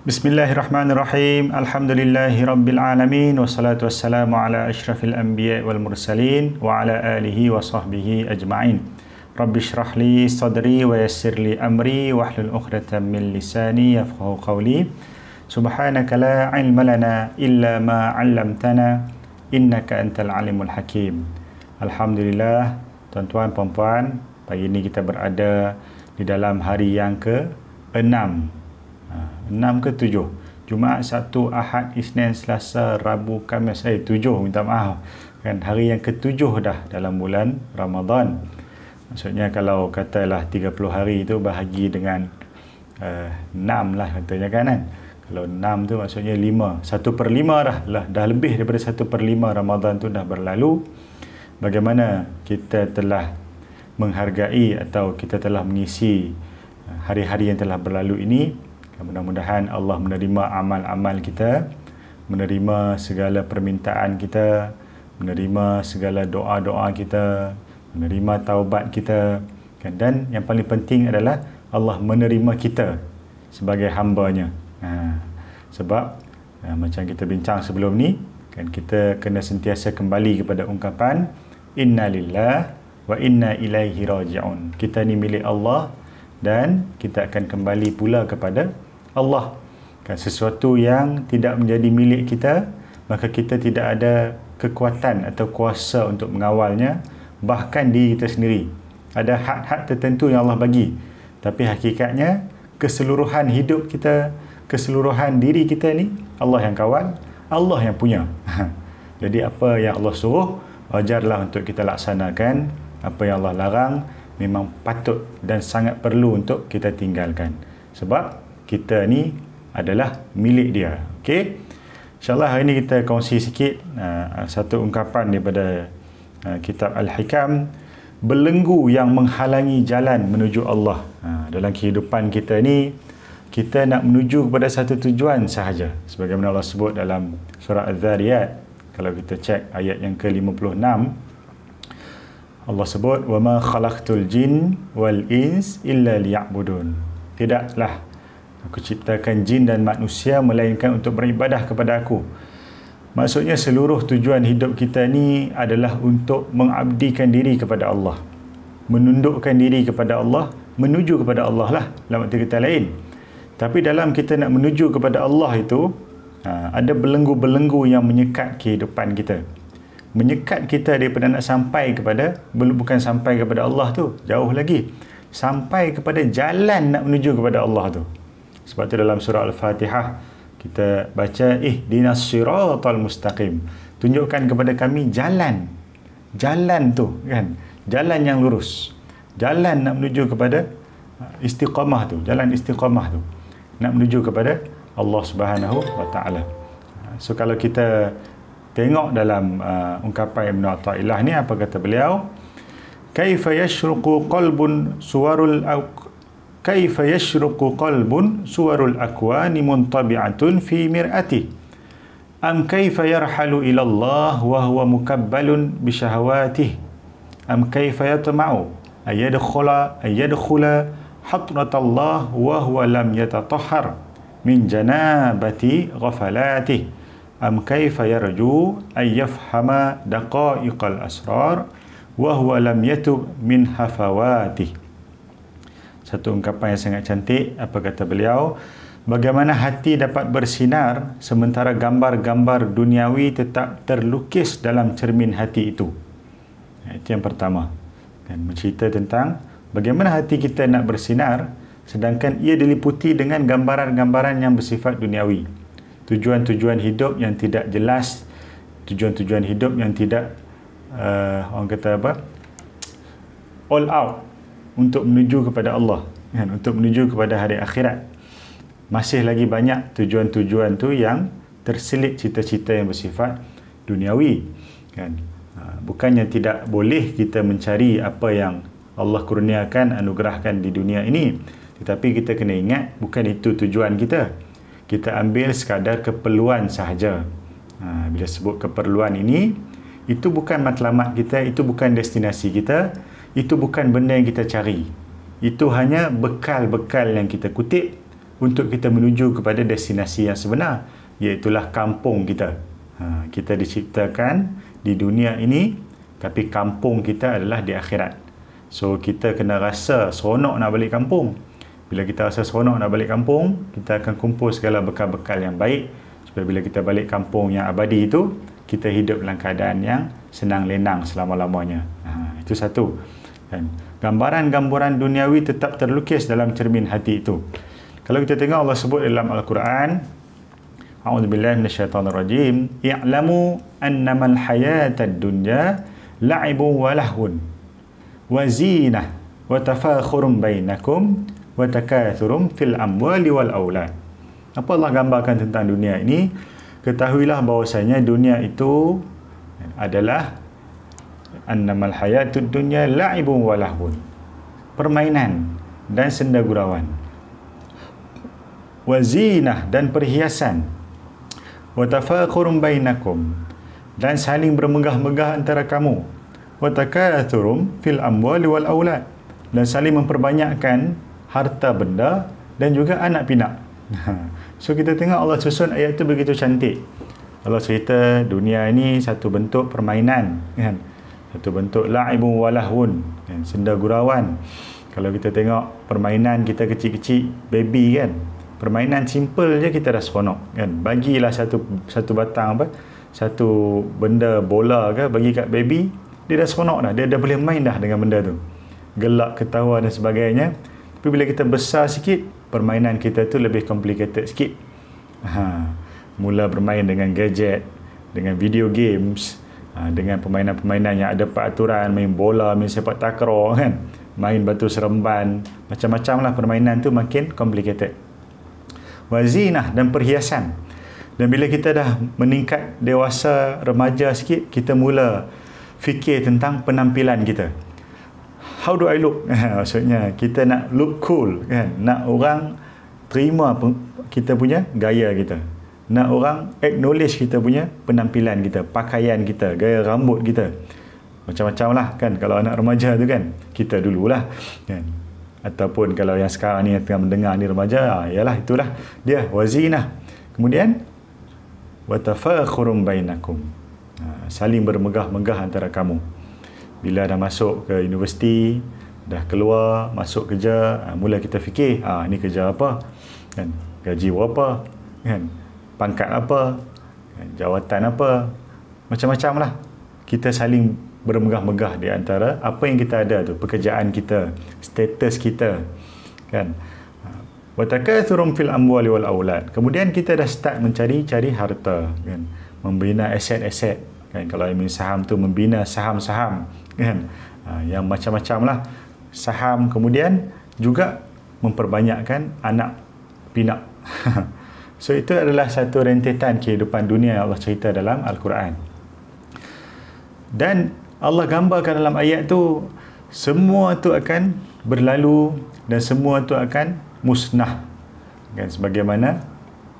Bismillahirrahmanirrahim. Alhamdulillahirabbil alamin wassalatu wassalamu ala asyrafil anbiya wal mursalin wa ala alihi wa sahbihi ajma'in. Rabbi shrah li sadri wa yassir li amri wahlul 'uqdatam min lisani yafqahu qawli. Subhanaka la ilma lana illa ma 'allamtana innaka antal alimul hakim. Alhamdulillah, tuan-tuan puan-puan, pagi ini kita berada di dalam hari yang ke-6. 6 ke 7, Jumaat, Sabtu, Ahad, Isnin, Selasa, Rabu, Khamis. 7, minta maaf. Kan hari yang ke-7 dah dalam bulan Ramadan. Maksudnya kalau katalah 30 hari itu bahagi dengan 6 lah katanya kan. Kalau 6 tu maksudnya 5. 1/5 dah lebih daripada 1/5 Ramadan tu dah berlalu. Bagaimana kita telah menghargai atau kita telah mengisi hari-hari yang telah berlalu ini. Mudah-mudahan Allah menerima amal-amal kita, menerima segala permintaan kita, menerima segala doa-doa kita, menerima taubat kita. Dan yang paling penting adalah Allah menerima kita sebagai hamba-Nya. Sebab macam kita bincang sebelum ni, kan kita kena sentiasa kembali kepada ungkapan Inna lillah wa inna ilaihi raji'un. Kita ni milik Allah dan kita akan kembali pula kepada Allah. Kan sesuatu yang tidak menjadi milik kita, maka kita tidak ada kekuatan atau kuasa untuk mengawalnya, bahkan diri kita sendiri. Ada hak-hak tertentu yang Allah bagi, tapi hakikatnya keseluruhan hidup kita, keseluruhan diri kita ni Allah yang kawal, Allah yang punya. Jadi apa yang Allah suruh, wajarlah untuk kita laksanakan. Apa yang Allah larang memang patut dan sangat perlu untuk kita tinggalkan. Sebab kita ni adalah milik Dia. Okey. InsyaAllah hari ini kita kongsi sikit satu ungkapan daripada kitab Al-Hikam. Belenggu yang menghalangi jalan menuju Allah. Dalam kehidupan kita ni, kita nak menuju kepada satu tujuan sahaja. Sebagaimana Allah sebut dalam surah Az-Zariyat. Kalau kita cek ayat yang ke-56, Allah sebut, وَمَا خَلَقْتُ الْجِنَّ وَالْإِنسَ إِلَّا لِيَعْبُدُونَ. Tidaklah Aku ciptakan jin dan manusia melainkan untuk beribadah kepada Aku. Maksudnya seluruh tujuan hidup kita ni adalah untuk mengabdikan diri kepada Allah, menundukkan diri kepada Allah, menuju kepada Allah lah dalam arti kata lain. Tapi dalam kita nak menuju kepada Allah itu, ada belenggu-belenggu yang menyekat kehidupan kita, menyekat kita daripada nak sampai kepada, bukan sampai kepada Allah tu, jauh lagi, sampai kepada jalan nak menuju kepada Allah tu. Sebab tu dalam surah Al-Fatihah kita baca ihdinas siratal mustaqim. Tunjukkan kepada kami jalan. Jalan tu kan, jalan yang lurus. Jalan nak menuju kepada istiqamah tu, jalan istiqamah tu. Nak menuju kepada Allah Subhanahu wa taala. So kalau kita tengok dalam ungkapan Ibn Athaillah ni, apa kata beliau? Kaifa yashruqu qalbun suwarul akwani muntabi'atun fi mir'ati am kaifa yarhalu ila Allah wa huwa mukabbalun bi syahawatihi am kaifa yatma'u ayyadkhula hadratallah wa huwa lam yatatahhar min janabati ghafalatihi am kaifa yarju ay yafhama daqa'iqal asrar wa huwa lam yatub min hafawatihi. Satu ungkapan yang sangat cantik. Apa kata beliau? Bagaimana hati dapat bersinar sementara gambar-gambar duniawi tetap terlukis dalam cermin hati itu. Itu yang pertama. Dan mencerita tentang bagaimana hati kita nak bersinar sedangkan ia diliputi dengan gambaran-gambaran yang bersifat duniawi. Tujuan-tujuan hidup yang tidak jelas, tujuan-tujuan hidup yang tidak orang kata apa? All out untuk menuju kepada Allah, kan? Untuk menuju kepada hari akhirat. Masih lagi banyak tujuan-tujuan tu yang terselit cita-cita yang bersifat duniawi, kan? Bukannya tidak boleh kita mencari apa yang Allah kurniakan, anugerahkan di dunia ini, tetapi kita kena ingat bukan itu tujuan kita. Kita ambil sekadar keperluan sahaja. Bila sebut keperluan ini, itu bukan matlamat kita, itu bukan destinasi kita, itu bukan benda yang kita cari. Itu hanya bekal-bekal yang kita kutip untuk kita menuju kepada destinasi yang sebenar, iaitulah kampung kita. Kita diciptakan di dunia ini, tapi kampung kita adalah di akhirat. So kita kena rasa seronok nak balik kampung. Bila kita rasa seronok nak balik kampung, kita akan kumpul segala bekal-bekal yang baik, supaya bila kita balik kampung yang abadi itu, kita hidup dalam keadaan yang senang lenang selama-lamanya. Itu satu. Dan gambaran-gambaran duniawi tetap terlukis dalam cermin hati itu. Kalau kita tengok Allah sebut dalam Al-Quran, A'udzubillahi minasyaitonirrajim, i'lamu annamal hayatad dunya la'ibun wa lahwun wa zinah wa tafakhurun bainakum wa takathurum fil amwali wal aulad. Apa Allah gambarkan tentang dunia ini? Ketahuilah bahawasanya dunia itu adalah annamal hayatud dunya la'ibun wa lahwun, permainan dan senda gurauan, wa zinah dan perhiasan, wa tafakhurun bainakum dan saling bermegah-megah antara kamu, wa takathurum fil amwali wal aulad dan saling memperbanyakkan harta benda dan juga anak pinak. So kita tengok Allah susun ayat tu begitu cantik. Allah cerita dunia ini satu bentuk permainan, kan? Satu bentuk la'ibun wa lahwun, kan? Senda gurauan. Kalau kita tengok permainan kita kecil-kecil, baby kan, permainan simple je kita dah seronok, kan? Bagilah satu batang satu benda bola ke, bagi kat baby, dia dah seronok dah, dia dah boleh main dah dengan benda tu, gelak, ketawa dan sebagainya. Tapi bila kita besar sikit, permainan kita tu lebih complicated sikit. Mula bermain dengan gadget, dengan video games, dengan permainan-permainan yang ada peraturan, main bola, main sepak takraw, kan, main batu seremban, macam-macam lah permainan tu, makin complicated. Wazinah dan perhiasan. Dan bila kita dah meningkat dewasa, remaja sikit, kita mula fikir tentang penampilan kita. How do I look? Maksudnya kita nak look cool, kan? Nak orang terima kita punya gaya kita. Nak orang acknowledge kita punya penampilan kita, pakaian kita, gaya rambut kita. Macam-macam lah, kan? Kalau anak remaja tu kan, kita dululah, kan? Ataupun kalau yang sekarang ni yang tengah mendengar ni remaja, yalah itulah dia, wazinah. Kemudian watafakhurum bainakum, saling bermegah-megah antara kamu. Bila dah masuk ke universiti, dah keluar, masuk kerja, mula kita fikir, ni kerja apa, kan? Gaji berapa, kan? Pangkat apa, kan? Jawatan apa, macam-macam lah. Kita saling bermegah-megah di antara apa yang kita ada tu, pekerjaan kita, status kita, kan? Wa takathurum fil amwali wal aulad. Kemudian kita dah start mencari harta, kan? Membina aset-aset, kan? Kalau yang saham tu membina saham-saham, kan? Yang macam-macam lah saham. Kemudian juga memperbanyakkan anak pinak. So itu adalah satu rentetan kehidupan dunia yang Allah cerita dalam Al-Quran. Dan Allah gambarkan dalam ayat tu, semua tu akan berlalu dan semua tu akan musnah, kan? Sebagaimana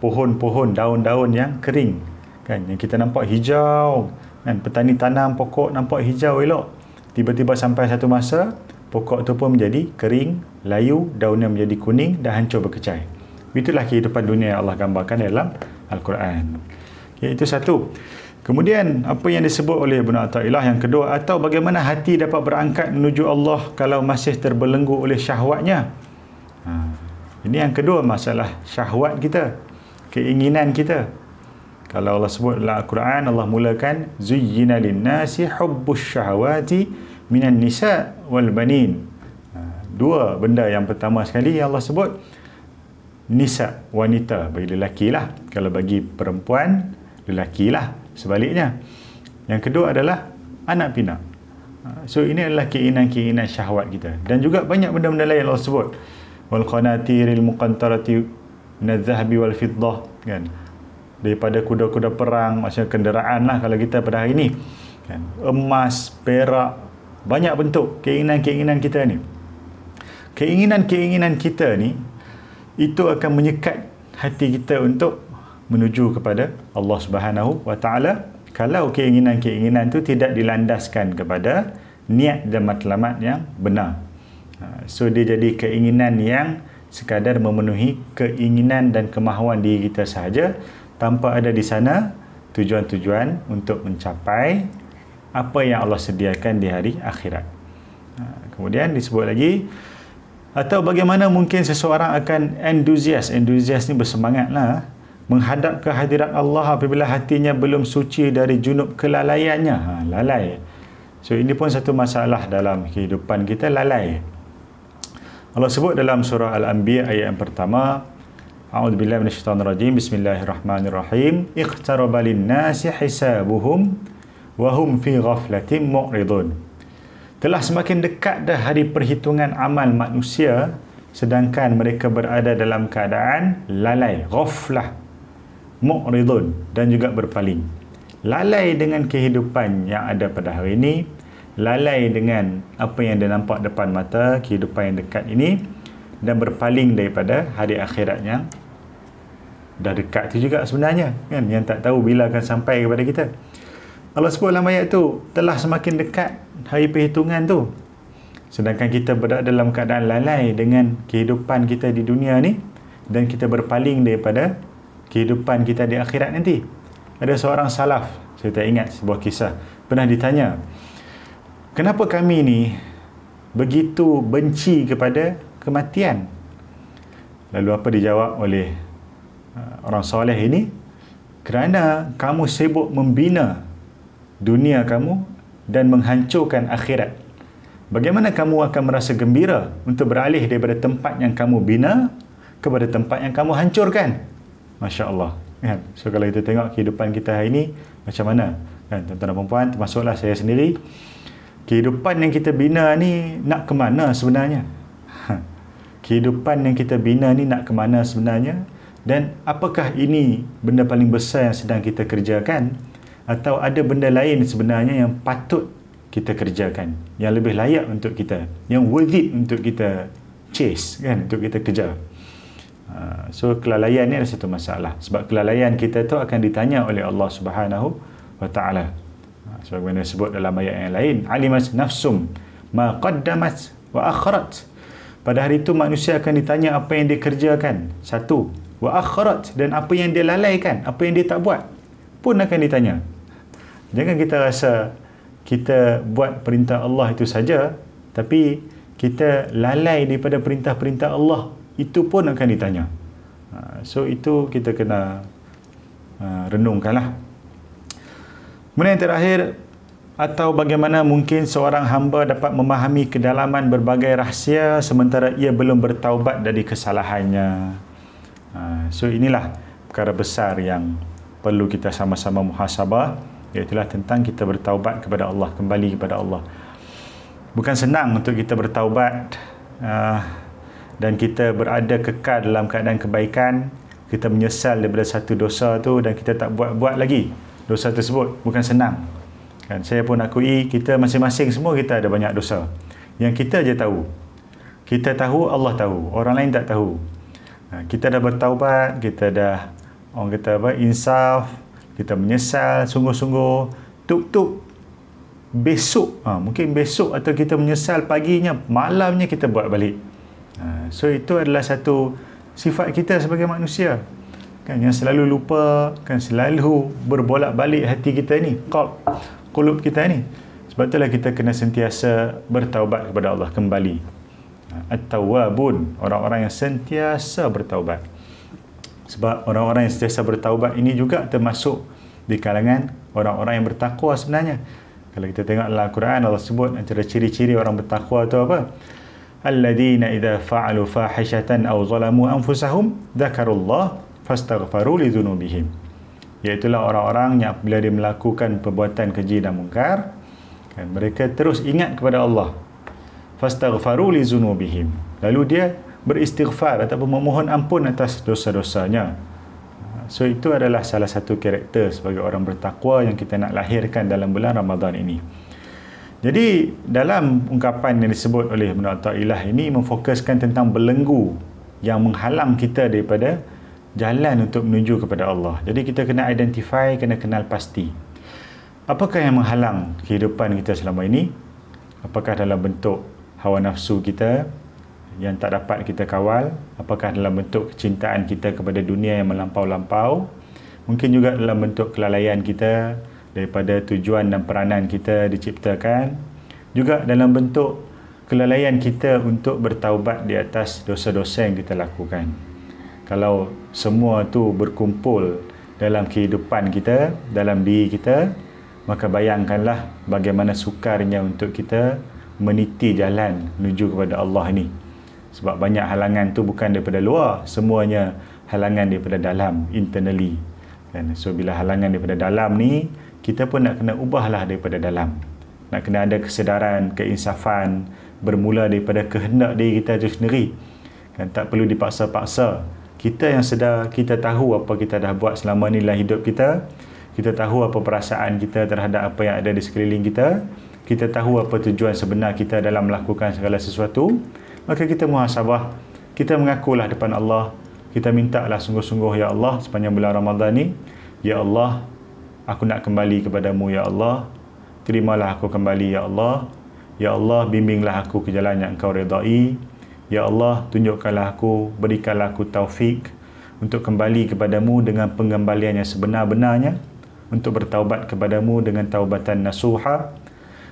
pohon-pohon, daun-daun yang kering, kan, yang kita nampak hijau, kan? Petani tanam pokok nampak hijau elok, tiba-tiba sampai satu masa pokok tu pun menjadi kering, layu, daunnya menjadi kuning dan hancur berkecai. Itulah kehidupan dunia yang Allah gambarkan dalam Al-Quran. Okay, itu satu. Kemudian apa yang disebut oleh Ibn Athaillah yang kedua, atau bagaimana hati dapat berangkat menuju Allah kalau masih terbelenggu oleh syahwatnya. Ini yang kedua, masalah syahwat kita, keinginan kita. Kalau Allah sebut dalam Al-Quran, Allah mulakan zuyyina lin-nasi hubbus syahawati minan nisa wal banin. Dua benda. Yang pertama sekali yang Allah sebut nisa, wanita, bagi lelaki lah. Kalau bagi perempuan, lelaki lah, sebaliknya. Yang kedua adalah anak pinak. So ini adalah keinginan-keinginan syahwat kita. Dan juga banyak benda-benda lain Allah sebut, wal qanatiril muqantarati minadh dhahabi wal fiddah, kan, daripada kuda-kuda perang, maksudnya kenderaan lah kalau kita pada hari ni, kan, emas, perak, banyak bentuk keinginan-keinginan kita ni. Keinginan-keinginan kita ni itu akan menyekat hati kita untuk menuju kepada Allah Subhanahu wa Ta'ala kalau keinginan-keinginan itu tidak dilandaskan kepada niat dan matlamat yang benar. So dia jadi keinginan yang sekadar memenuhi keinginan dan kemahuan diri kita sahaja, tanpa ada di sana tujuan-tujuan untuk mencapai apa yang Allah sediakan di hari akhirat. Kemudian disebut lagi, atau bagaimana mungkin seseorang akan entusias ni bersemangatlah menghadap ke hadirat Allah apabila hatinya belum suci dari junub kelalaiannya. Lalai. So ini pun satu masalah dalam kehidupan kita, lalai. Allah sebut dalam surah Al-Anbiya ayat yang pertama, A'udzubillahi minasyaitonirrajim, Bismillahirrahmanirrahim, Iqtaraba lin-nasi hisabuhum wa hum fi ghaflatin mu'ridun. Telah semakin dekat dah hari perhitungan amal manusia, sedangkan mereka berada dalam keadaan lalai, ghaflah, mu'ridun, dan juga berpaling. Lalai dengan kehidupan yang ada pada hari ini, lalai dengan apa yang dia nampak depan mata, kehidupan yang dekat ini, dan berpaling daripada hari akhirat yang dah dekat tu juga sebenarnya, kan, yang tak tahu bila akan sampai kepada kita. Allah sebut dalam ayat tu, telah semakin dekat hari perhitungan tu, sedangkan kita berada dalam keadaan lalai dengan kehidupan kita di dunia ni, dan kita berpaling daripada kehidupan kita di akhirat nanti. Ada seorang salaf, saya tak ingat sebuah kisah, pernah ditanya, kenapa kami ni begitu benci kepada kematian? Lalu apa dijawab oleh orang soleh ini? Kerana kamu sibuk membina dunia kamu dan menghancurkan akhirat. Bagaimana kamu akan merasa gembira untuk beralih daripada tempat yang kamu bina kepada tempat yang kamu hancurkan? Masya Allah, kan? So kalau kita tengok kehidupan kita hari ini macam mana, kan, tuan-tuan dan puan-puan, termasuklah saya sendiri, kehidupan yang kita bina ni nak ke mana sebenarnya? Kehidupan yang kita bina ni nak ke mana sebenarnya? Dan apakah ini benda paling besar yang sedang kita kerjakan? Atau ada benda lain sebenarnya yang patut kita kerjakan, yang lebih layak untuk kita, yang worth it untuk kita chase, kan, untuk kita kejar. So kelalaian ni adalah satu masalah, sebab kelalaian kita tu akan ditanya oleh Allah Subhanahu wa taala. Sebagaimana disebut dalam ayat yang lain, alimat nafsum ma qaddamat wa akharat. Pada hari itu manusia akan ditanya apa yang dia kerjakan, satu, wa akharat, dan apa yang dia lalaikan, apa yang dia tak buat pun akan ditanya. Jangan kita rasa kita buat perintah Allah itu saja, tapi kita lalai daripada perintah-perintah Allah, itu pun akan ditanya. So itu kita kena renungkanlah. Kemudian yang terakhir, atau bagaimana mungkin seorang hamba dapat memahami kedalaman berbagai rahsia sementara ia belum bertaubat dari kesalahannya. So inilah perkara besar yang perlu kita sama-sama muhasabah, iaitu tentang kita bertaubat kepada Allah, kembali kepada Allah. Bukan senang untuk kita bertaubat dan kita berada kekal dalam keadaan kebaikan, kita menyesal daripada satu dosa tu dan kita tak buat-buat lagi dosa tersebut. Bukan senang, kan? Saya pun akui, kita masing-masing semua kita ada banyak dosa yang kita je tahu. Kita tahu, Allah tahu, orang lain tak tahu. Kita dah bertaubat, kita dah, orang kata apa, insaf, kita menyesal sungguh-sungguh, tuk-tuk besok, mungkin besok, atau kita menyesal paginya, malamnya kita buat balik. So itu adalah satu sifat kita sebagai manusia, kan, yang selalu lupa, kan, selalu berbolak-balik hati kita ni, qulub kita ni. Sebab itulah kita kena sentiasa bertaubat kepada Allah, kembali. At-tawwabun, orang-orang yang sentiasa bertaubat. Sebab orang-orang yang sentiasa bertaubat ini juga termasuk di kalangan orang-orang yang bertakwa sebenarnya. Kalau kita tengok dalam Al-Quran, Allah sebut antara ciri-ciri orang bertakwa itu apa? Alladzina idza fa'alu fahishatan aw zalamu anfusahum dzakarullah fastaghfaru li dzunubihim. Iaitulah orang-orang yang bila dia melakukan perbuatan keji dan mungkar, kan, mereka terus ingat kepada Allah. Fastaghfaru li dzunubihim. Lalu dia beristighfar ataupun memohon ampun atas dosa-dosanya. So itu adalah salah satu karakter sebagai orang bertakwa yang kita nak lahirkan dalam bulan Ramadan ini. Jadi dalam ungkapan yang disebut oleh Ibn Athaillah ini memfokuskan tentang belenggu yang menghalang kita daripada jalan untuk menuju kepada Allah. Jadi kita kena identify, kena kenal pasti. Apakah yang menghalang kehidupan kita selama ini? Apakah dalam bentuk hawa nafsu kita yang tak dapat kita kawal, apakah dalam bentuk kecintaan kita kepada dunia yang melampau-lampau, mungkin juga dalam bentuk kelalaian kita daripada tujuan dan peranan kita diciptakan, juga dalam bentuk kelalaian kita untuk bertaubat di atas dosa-dosa yang kita lakukan. Kalau semua tu berkumpul dalam kehidupan kita, dalam diri kita, maka bayangkanlah bagaimana sukarnya untuk kita meniti jalan menuju kepada Allah ini. Sebab banyak halangan tu bukan daripada luar, semuanya halangan daripada dalam, internally. So bila halangan daripada dalam ni, kita pun nak kena ubahlah daripada dalam. Nak kena ada kesedaran, keinsafan, bermula daripada kehendak diri kita itu sendiri. Tak perlu dipaksa-paksa. Kita yang sedar, kita tahu apa kita dah buat selama ni dalam hidup kita. Kita tahu apa perasaan kita terhadap apa yang ada di sekeliling kita. Kita tahu apa tujuan sebenar kita dalam melakukan segala sesuatu. Maka kita muhasabah. Kita mengakulah depan Allah. Kita mintalah sungguh-sungguh, ya Allah, sepanjang bulan Ramadan ni, ya Allah, aku nak kembali kepadamu, ya Allah. Terimalah aku kembali, ya Allah. Ya Allah, bimbinglah aku ke jalan yang Engkau redai. Ya Allah, tunjukkanlah aku, berikanlah aku taufik untuk kembali kepadamu dengan pengembalian yang sebenar-benarnya, untuk bertaubat kepadamu dengan taubatan nasuha,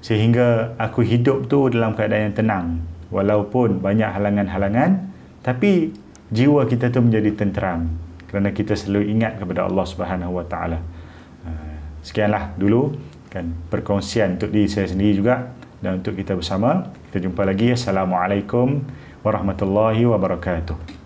sehingga aku hidup tu dalam keadaan yang tenang, walaupun banyak halangan-halangan, tapi jiwa kita tu menjadi tenteram kerana kita selalu ingat kepada Allah Subhanahu Wa Taala. Sekianlah dulu kan perkongsian untuk diri saya sendiri juga dan untuk kita bersama. Kita jumpa lagi. Assalamualaikum warahmatullahi wabarakatuh.